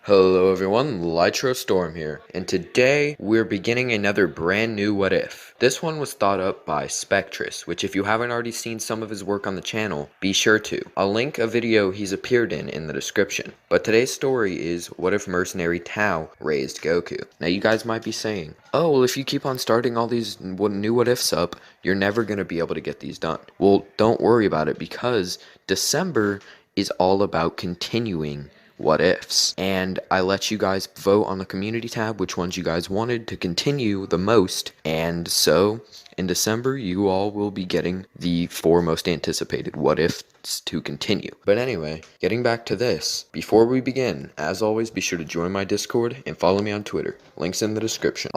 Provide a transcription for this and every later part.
Hello everyone, Lytro Storm here, and today we're beginning another brand new What If. This one was thought up by Spectrus, which if you haven't already seen some of his work on the channel, be sure to. I'll link a video he's appeared in the description. But today's story is, what if Mercenary Tao raised Goku? Now you guys might be saying, oh well, if you keep on starting all these new What Ifs up, you're never going to be able to get these done. Well, don't worry about it, because December is all about continuing what ifs, and I let you guys vote on the community tab which ones you guys wanted to continue the most, and so in December you all will be getting the 4 most anticipated what ifs to continue. But anyway, getting back to this, before we begin, as always, be sure to join my Discord and follow me on Twitter, links in the description.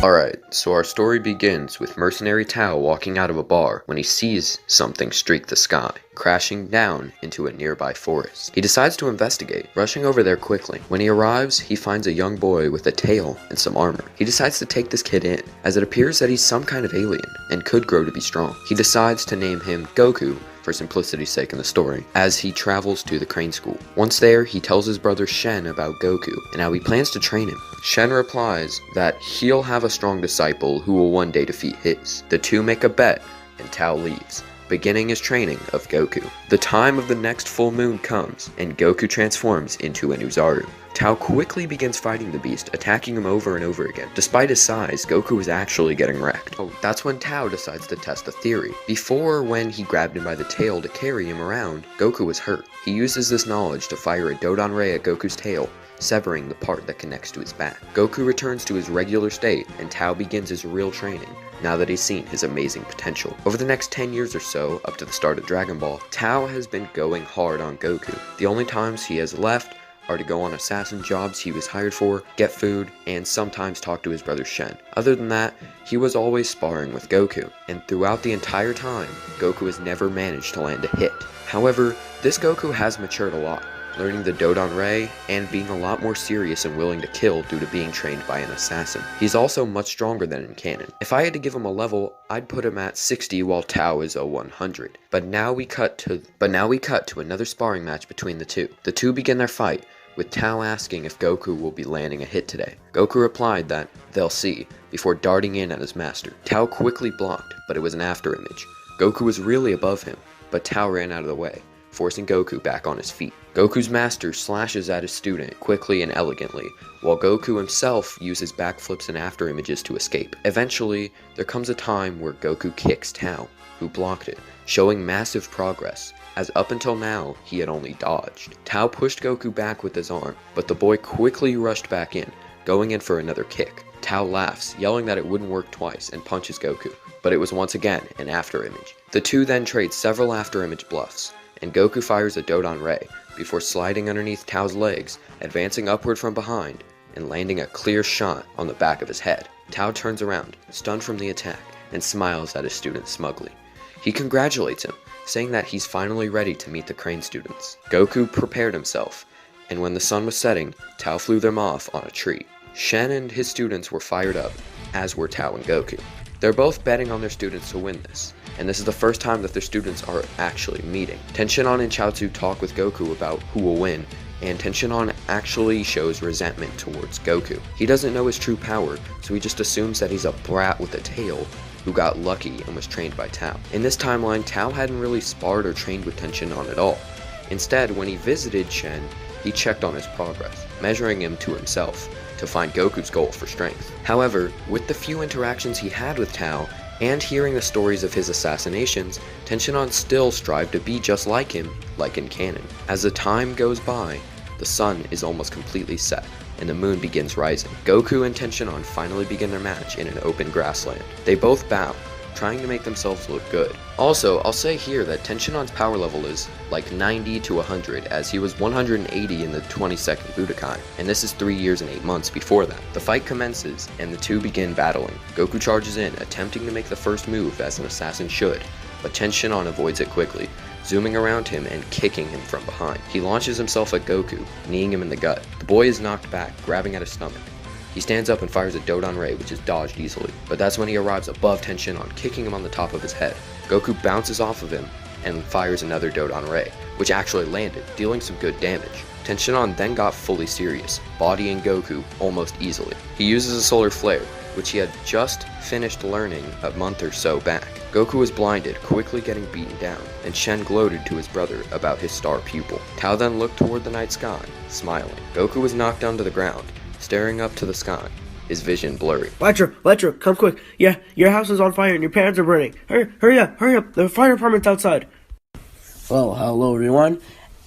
Alright, so our story begins with Mercenary Tao walking out of a bar when he sees something streak the sky, crashing down into a nearby forest. He decides to investigate, rushing over there quickly. When he arrives, he finds a young boy with a tail and some armor. He decides to take this kid in, as it appears that he's some kind of alien, and could grow to be strong. He decides to name him Goku, for simplicity's sake in the story, as he travels to the crane school. Once there, he tells his brother Shen about Goku, and how he plans to train him. Shen replies that he'll have a strong disciple who will one day defeat his. The two make a bet, and Tao leaves, beginning his training of Goku. The time of the next full moon comes, and Goku transforms into a Nuzaru. Tao quickly begins fighting the beast, attacking him over and over again. Despite his size, Goku is actually getting wrecked. Oh, that's when Tao decides to test a theory. Before, when he grabbed him by the tail to carry him around, Goku was hurt. He uses this knowledge to fire a Dodon Ray at Goku's tail, severing the part that connects to his back. Goku returns to his regular state, and Tao begins his real training, now that he's seen his amazing potential. Over the next 10 years or so, up to the start of Dragon Ball, Tao has been going hard on Goku. The only times he has left are to go on assassin jobs he was hired for, get food, and sometimes talk to his brother Shen. Other than that, he was always sparring with Goku, and throughout the entire time, Goku has never managed to land a hit. However, this Goku has matured a lot, learning the Dodon Ray, and being a lot more serious and willing to kill due to being trained by an assassin. He's also much stronger than in canon. If I had to give him a level, I'd put him at 60 while Tao is a 100. But now we cut to another sparring match between the two. The two begin their fight, with Tao asking if Goku will be landing a hit today. Goku replied that they'll see, before darting in at his master. Tao quickly blocked, but it was an afterimage. Goku was really above him, but Tao ran out of the way, forcing Goku back on his feet. Goku's master slashes at his student quickly and elegantly, while Goku himself uses backflips and afterimages to escape. Eventually, there comes a time where Goku kicks Tao, who blocked it, showing massive progress, as up until now, he had only dodged. Tao pushed Goku back with his arm, but the boy quickly rushed back in, going in for another kick. Tao laughs, yelling that it wouldn't work twice, and punches Goku, but it was once again an afterimage. The two then trade several afterimage bluffs, and Goku fires a Dodon Ray, before sliding underneath Tao's legs, advancing upward from behind, and landing a clear shot on the back of his head. Tao turns around, stunned from the attack, and smiles at his student smugly. He congratulates him, saying that he's finally ready to meet the crane students. Goku prepared himself, and when the sun was setting, Tao flew them off on a tree. Shen and his students were fired up, as were Tao and Goku. They're both betting on their students to win this, and this is the first time that their students are actually meeting. Tenshinhan and Chaozu talk with Goku about who will win, and Tenshinhan actually shows resentment towards Goku. He doesn't know his true power, so he just assumes that he's a brat with a tail who got lucky and was trained by Tao. In this timeline, Tao hadn't really sparred or trained with Tenshinhan at all. Instead, when he visited Shen, he checked on his progress, measuring him to himself to find Goku's goal for strength. However, with the few interactions he had with Tao, and hearing the stories of his assassinations, Tenshinhan still strived to be just like him, like in canon. As the time goes by, the sun is almost completely set, and the moon begins rising. Goku and Tenshinhan finally begin their match in an open grassland. They both bow, trying to make themselves look good. Also, I'll say here that Tenshinhan's power level is like 90 to 100, as he was 180 in the 22nd Budokai, and this is 3 years and 8 months before that. The fight commences, and the two begin battling. Goku charges in, attempting to make the first move as an assassin should, but Tenshinhan avoids it quickly, zooming around him and kicking him from behind. He launches himself at Goku, kneeing him in the gut. The boy is knocked back, grabbing at his stomach. He stands up and fires a Dodon Ray, which is dodged easily, but that's when he arrives above Tenshinhan, kicking him on the top of his head. Goku bounces off of him and fires another Dodon Ray, which actually landed, dealing some good damage. Tenshinhan then got fully serious, bodying Goku almost easily. He uses a solar flare, which he had just finished learning a month or so back. Goku was blinded, quickly getting beaten down, and Shen gloated to his brother about his star pupil. Tao then looked toward the night sky, smiling. Goku was knocked down to the ground, staring up to the sky, his vision blurry. Electro, come quick. Yeah, your house is on fire and your parents are burning. Hurry up, the fire department's outside. Well, hello everyone.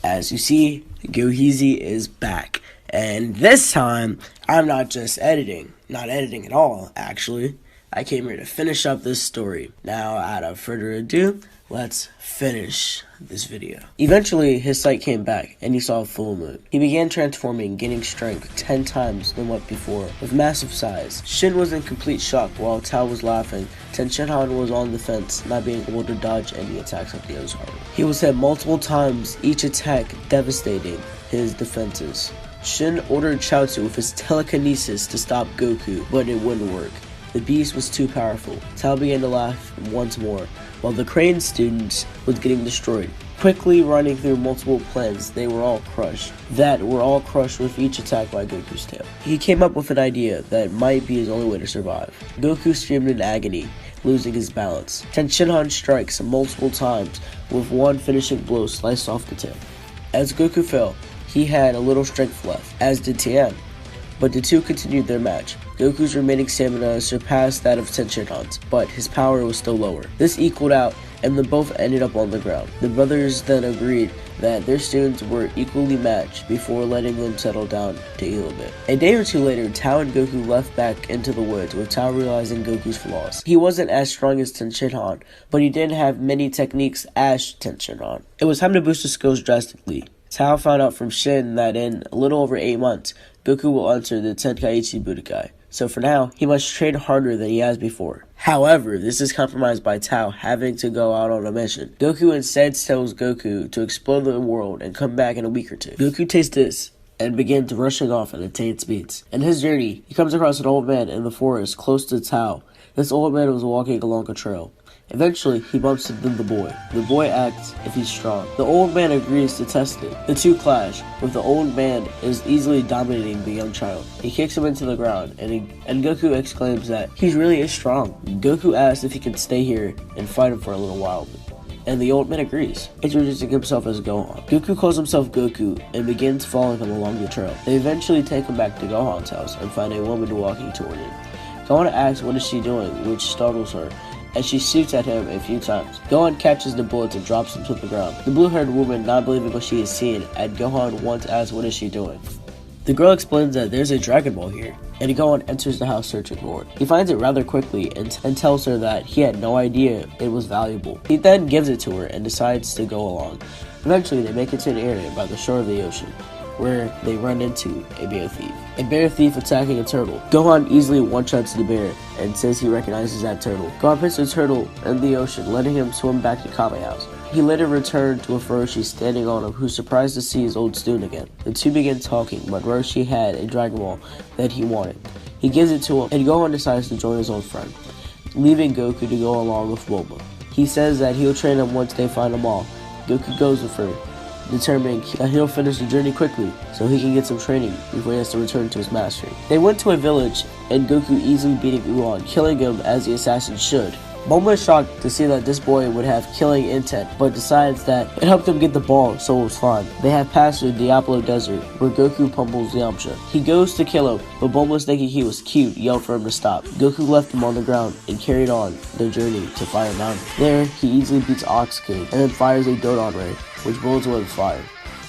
As you see, Goheezy is back. And this time, I'm not just editing. Not editing at all, actually. I came here to finish up this story. Now, out of further ado, let's finish this video. Eventually, his sight came back, and he saw a full moon. He began transforming, gaining strength 10 times than what before, with massive size. Shin was in complete shock, while Tao was laughing. Tenshinhan was on the fence, not being able to dodge any attacks of the other's army. He was hit multiple times, each attack devastating his defenses. Shin ordered Chaozu with his telekinesis to stop Goku, but it wouldn't work. The beast was too powerful. Tao began to laugh once more, while the Crane students was getting destroyed. Quickly running through multiple plans, they were all crushed. With each attack by Goku's tail. He came up with an idea that might be his only way to survive. Goku screamed in agony, losing his balance. Tenshinhan strikes multiple times, with one finishing blow sliced off the tail. As Goku fell, he had a little strength left, as did Tien, but the two continued their match. Goku's remaining stamina surpassed that of Tenshinhan's, but his power was still lower. This equaled out, and they both ended up on the ground. The brothers then agreed that their students were equally matched before letting them settle down to heal a bit. A day or two later, Tao and Goku left back into the woods, with Tao realizing Goku's flaws. He wasn't as strong as Tenshinhan, but he didn't have many techniques as Tenshinhan. It was time to boost his skills drastically. Tao found out from Shin that in a little over 8 months, Goku will enter the Tenkaichi Budokai. So for now, he must train harder than he has before. However, this is compromised by Tao having to go out on a mission. Goku instead tells Goku to explore the world and come back in a week or two. Goku takes this and begins rushing off at insane speeds. In his journey, he comes across an old man in the forest close to Tao. This old man was walking along a trail. Eventually, he bumps into the boy. The boy asks if he's strong. The old man agrees to test it. The two clash, with the old man is easily dominating the young child. He kicks him into the ground, and Goku exclaims that he really is strong. Goku asks if he can stay here and fight him for a little while, and the old man agrees, introducing himself as Gohan. Goku calls himself Goku and begins following him along the trail. They eventually take him back to Gohan's house and find a woman walking toward him. Gohan asks what is she doing, which startles her, and she shoots at him a few times. Gohan catches the bullets and drops him to the ground. The blue-haired woman, not believing what she has seen, and Gohan once asks what is she doing. The girl explains that there's a Dragon Ball here, and Gohan enters the house searching for it. He finds it rather quickly and tells her that he had no idea it was valuable. He then gives it to her and decides to go along. Eventually, they make it to an area by the shore of the ocean, where they run into a bear thief. A bear thief attacking a turtle. Gohan easily one-shots the bear and says he recognizes that turtle. Gohan puts the turtle in the ocean, letting him swim back to Kame House. He later returned to a Roshi standing on him, who's surprised to see his old student again. The two begin talking, but Roshi had a Dragon Ball that he wanted. He gives it to him, and Gohan decides to join his old friend, leaving Goku to go along with Bulma. He says that he'll train him once they find them all. Goku goes with her, determining that he'll finish the journey quickly so he can get some training before he has to return to his mastery. They went to a village, and Goku easily beating Uon, killing him as the assassin should. Bulma is shocked to see that this boy would have killing intent, but decides that it helped him get the ball, so it was fine. They have passed through Diablo Desert, where Goku pummels Yamcha. He goes to kill him, but Bulma, thinking he was cute, yelled for him to stop. Goku left him on the ground and carried on their journey to Fire Mountain. There, he easily beats Ox King, and then fires a Dodon Ray, which blows away with fire.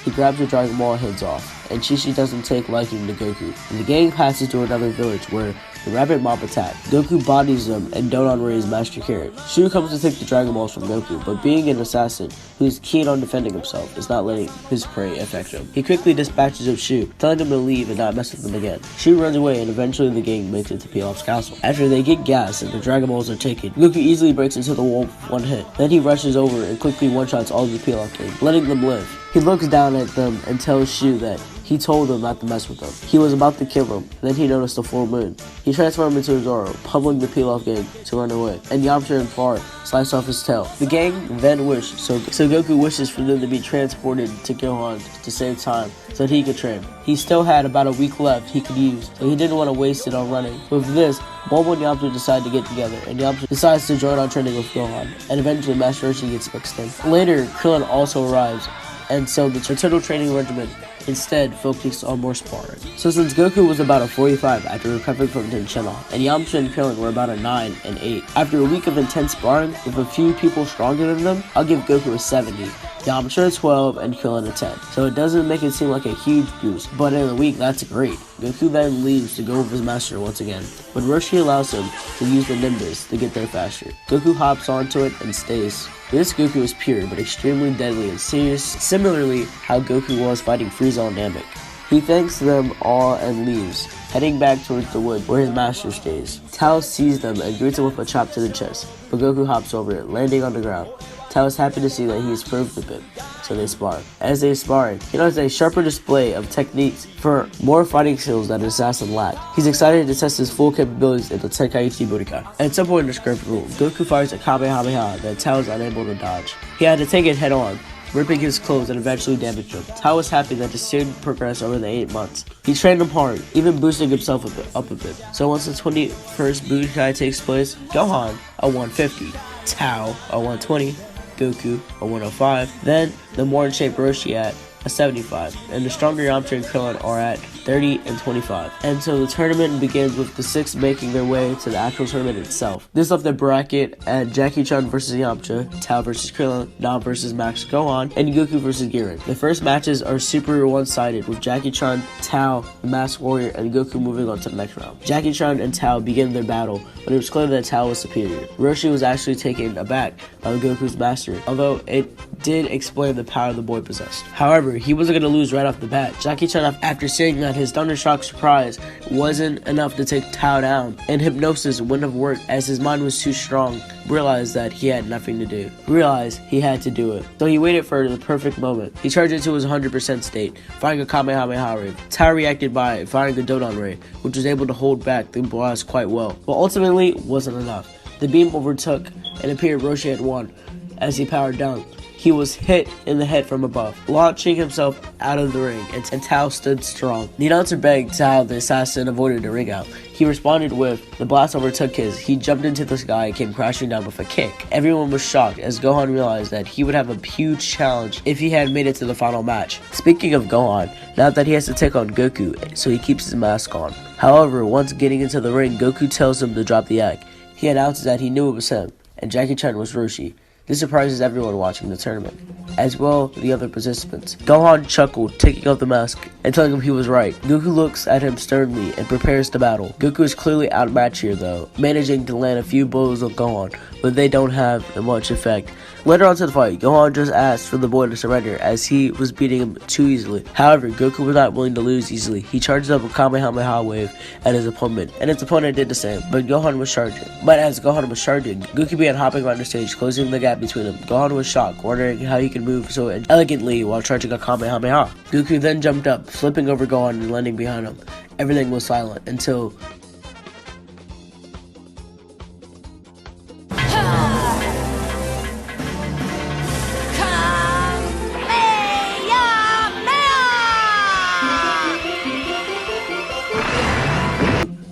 He grabs her Dragon Ball and heads off, and Chi-Chi doesn't take liking to Goku. And the gang passes to another village where the Rapid Mob Attack. Goku bodies them and Dodon Ray's Master Carrot. Shu comes to take the Dragon Balls from Goku, but being an assassin who is keen on defending himself is not letting his prey affect him. He quickly dispatches of Shu, telling him to leave and not mess with them again. Shu runs away and eventually the gang makes it to Pilaf's castle. After they get gas and the Dragon Balls are taken, Goku easily breaks into the wall with one hit. Then he rushes over and quickly one-shots all of the Pilaf gang, letting them live. He looks down at them and tells Shu that he told them not to mess with them. He was about to kill them, then he noticed a full moon. He transformed into a Zoro, pummeling the Pilaf gang to run away, and Yamcha and Far sliced off his tail. The gang then wished, so Goku wishes for them to be transported to Gohan to save time, so that he could train. He still had about a week left he could use, so he didn't want to waste it on running. With this, Bulma and Yamcha decide to get together, and Yamcha decides to join on training with Gohan, and eventually Master Roshi gets mixed in. Later, Krillin also arrives, and so the total training regimen instead focused on more sparring. So since Goku was about a 45 after recovering from Tenshinhan, and Yamcha and Krillin were about a 9 and 8, after a week of intense sparring with a few people stronger than them, I'll give Goku a 70, Yamcha a 12, and Krillin a 10. So it doesn't make it seem like a huge boost, but in a week that's great. Goku then leaves to go with his master once again, but Roshi allows him to use the Nimbus to get there faster. Goku hops onto it and stays. This Goku is pure, but extremely deadly and serious, similarly how Goku was fighting Frieza and Namek. He thanks them all and leaves, heading back towards the wood where his master stays. Tao sees them and greets him with a chop to the chest, but Goku hops over it, landing on the ground. Tao is happy to see that he has improved a bit, so they spar. As they spar, he notices a sharper display of techniques for more fighting skills that an assassin lacked. He's excited to test his full capabilities in the Tenkaichi Budokai. At some point in the script rule, Goku fires a Kamehameha that Tao is unable to dodge. He had to take it head on, ripping his clothes and eventually damaged him. Tao was happy that the student progressed over the 8 months. He trained him hard, even boosting himself up a bit. So once the 21st Budokai takes place, Gohan a 150, Tao a 120, Goku a 105, then the more in shape Roshi at a 75, and the stronger Yamcha and Krillin are at 30 and 25. And so the tournament begins with the 6 making their way to the actual tournament itself. This left the bracket at Jackie Chan versus Yamcha, Tao versus Krillin, Nam versus Max Gohan, and Goku versus Giran. The first matches are super one-sided, with Jackie Chan, Tao, the Masked Warrior, and Goku moving on to the next round. Jackie Chan and Tao begin their battle, but it was clear that Tao was superior. Roshi was actually taken aback by Goku's master, although it did explain the power the boy possessed. However, he wasn't going to lose right off the bat. Jackie Chan, after seeing that his Thunder Shock surprise wasn't enough to take Tao down, and hypnosis wouldn't have worked as his mind was too strong, realized that he had nothing to do. Realized he had to do it. So he waited for the perfect moment. He charged into his 100% state, firing a Kamehameha Ray. Tao reacted by firing a Dodon Ray, which was able to hold back the blast quite well, but ultimately wasn't enough. The beam overtook and appeared Roshi had won as he powered down. He was hit in the head from above, launching himself out of the ring, and Tao stood strong. The announcer begged Tao, the assassin, avoided the ring out. He responded with, the blast overtook his. He jumped into the sky and came crashing down with a kick. Everyone was shocked as Gohan realized that he would have a huge challenge if he had made it to the final match. Speaking of Gohan, now that he has to take on Goku, so he keeps his mask on. However, once getting into the ring, Goku tells him to drop the act. He announces that he knew it was him, and Jackie Chan was Roshi. This surprises everyone watching the tournament, as well as the other participants. Gohan chuckled, taking off the mask and telling him he was right. Goku looks at him sternly and prepares to battle. Goku is clearly outmatched here though, managing to land a few blows on Gohan, but they don't have much effect. Later on to the fight, Gohan just asked for the boy to surrender as he was beating him too easily. However, Goku was not willing to lose easily. He charged up a Kamehameha wave at his opponent, and his opponent did the same, but Gohan was charging. But as Gohan was charging, Goku began hopping around the stage, closing the gap between them. Gohan was shocked, wondering how he could move so elegantly while charging a Kamehameha. Goku then jumped up, flipping over Gohan and landing behind him. Everything was silent until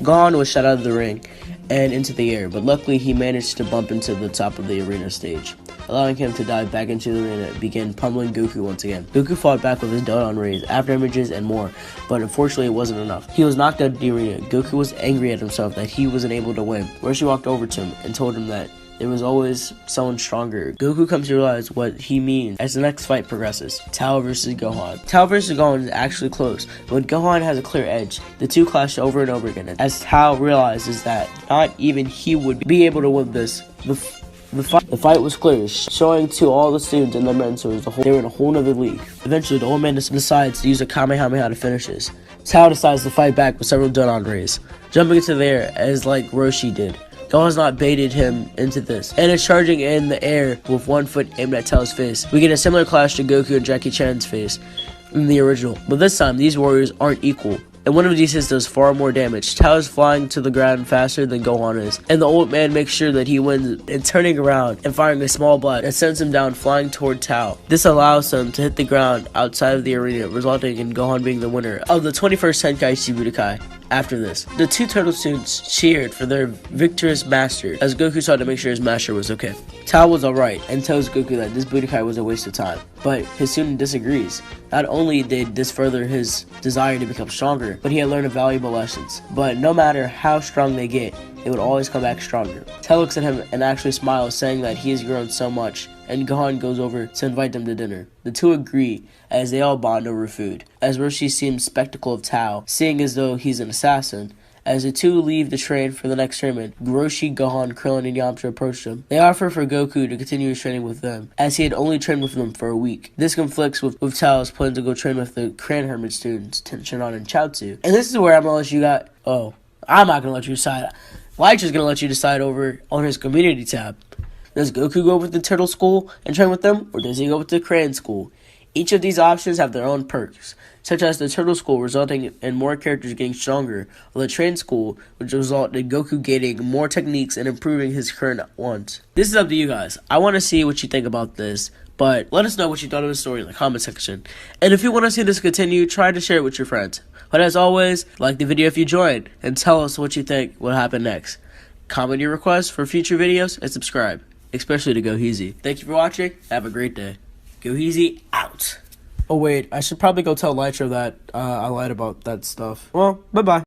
Gohan was shot out of the ring and into the air, but luckily he managed to bump into the top of the arena stage, allowing him to dive back into the arena and begin pummeling Goku once again. Goku fought back with his Dodon Rays, after images, and more, but unfortunately it wasn't enough. He was knocked out of the arena. Goku was angry at himself that he wasn't able to win. Roshi walked over to him and told him that there was always someone stronger. Goku comes to realize what he means as the next fight progresses. Tao versus Gohan. Tao versus Gohan is actually close, but Gohan has a clear edge. The two clash over and over again, as Tao realizes that not even he would be able to win this. The fight was clear, showing to all the students and their mentors they were in a whole nother league. Eventually, the old man decides to use a Kamehameha to finish this. Tao decides to fight back with several Donan rays, jumping into the air as like Roshi did. Gohan's not baited him into this, and is charging in the air with one foot aimed at Tao's face. We get a similar clash to Goku and Jackie Chan's face in the original, but this time these warriors aren't equal, and one of these hits does far more damage. Tao is flying to the ground faster than Gohan is, and the old man makes sure that he wins and turning around and firing a small blast that sends him down flying toward Tao. This allows him to hit the ground outside of the arena, resulting in Gohan being the winner of the 21st Tenkaichi Budokai. After this, the two turtle students cheered for their victorious master as Goku sought to make sure his master was okay. Tao was alright and tells Goku that this Budokai was a waste of time, but his student disagrees. Not only did this further his desire to become stronger, but he had learned valuable lessons. But no matter how strong they get, they would always come back stronger. Tao looks at him and actually smiles, saying that he has grown so much, and Gohan goes over to invite them to dinner. The two agree as they all bond over food. As Roshi sees spectacle of Tao, seeing as though he's an assassin, as the two leave the train for the next tournament, Roshi, Gohan, Krillin, and Yamcha approach them. They offer for Goku to continue his training with them, as he had only trained with them for a week. This conflicts with Tao's plan to go train with the Cran Hermit students, Tenshinhan and Chaozu. And this is where I'm gonna let you guys. Oh, I'm not gonna let you decide. Light is gonna let you decide over on his community tab. Does Goku go with the Turtle School and train with them, or does he go with the Cran School? Each of these options have their own perks, such as the Turtle School resulting in more characters getting stronger, while the Train School which result in Goku gaining more techniques and improving his current ones. This is up to you guys. I want to see what you think about this, but let us know what you thought of the story in the comment section. And if you want to see this continue, try to share it with your friends. But as always, like the video if you enjoyed, and tell us what you think will happen next. Comment your requests for future videos, and subscribe, especially to Goheezy. Thank you for watching. Have a great day. Goheezy out. Oh wait, I should probably go tell Lytra that I lied about that stuff. Well, bye-bye.